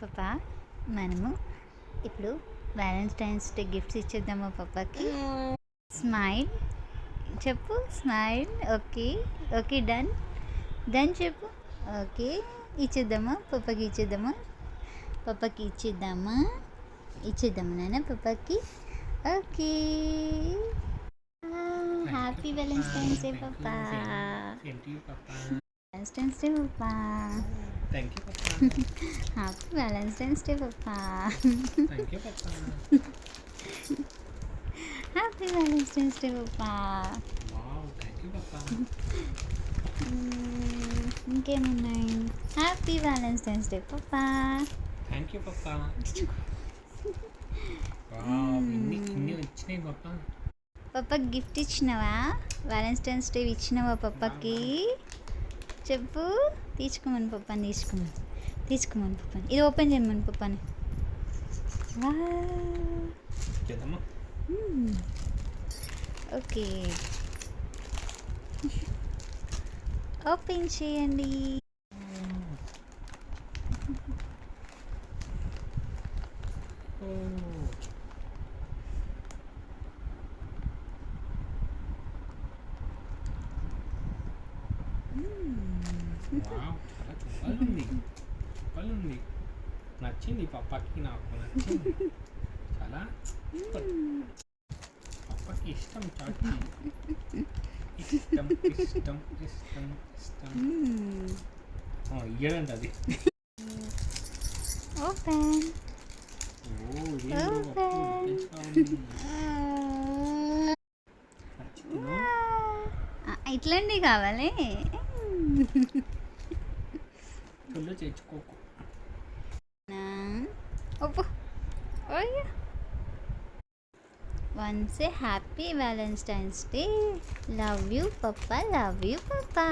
పాపా మనము ఇప్పుడు వ్యాలంటైన్స్ డే గిఫ్ట్స్ ఇచ్చేద్దామా పాపాకి. స్మైల్ చెప్పు, smile. Okay okay, done done చెప్పు. ఓకే, ఇచ్చేద్దామా పాపాకి, ఇచ్చేద్దామా పాపాకి, ఇచ్చేద్దామా ఇచ్చేద్దామా నాన్న పాపాకి. ఓకే, హ్యాపీ వ్యాలంటైన్స్ డే పాపా. వ్యాలంటైన్స్ డే పాపా. హ్యాపీ వ్యాలంటైన్స్ డే పాపా. హ్యాపీ వ్యాలంటైన్స్ డే పాపా. ఇంకేమున్నాయి? హ్యాపీ వ్యాలంటైన్స్ డే పాపా. థ్యాంక్ యూ పప్పా. వచ్చినాయి పప్పా. పప్పకి గిఫ్ట్ ఇచ్చినావా? వ్యాలంటైన్స్ డే ఇచ్చినావా పప్పకి? చెప్పు. తీసుకోమని పప్పని, తీసుకోమని పప్పని. ఇది ఓపెన్ చేయమని పప్పని. ఓకే, ఓపెన్ చేయండి. చెప్పాలండి, నచ్చింది పప్పకి, నాకు నచ్చింది చాలా. పప్పకి ఇష్టం, చాచి ఇష్టం ఇష్టం ఇష్టం ఇష్టం. ఇయ్యడండి అది. ఓపెన్. ఇట్లాంటి కావాలి. చేర్చుకోకు. Once a happy Valentine's Day. Love you, Papa. Love you, Papa.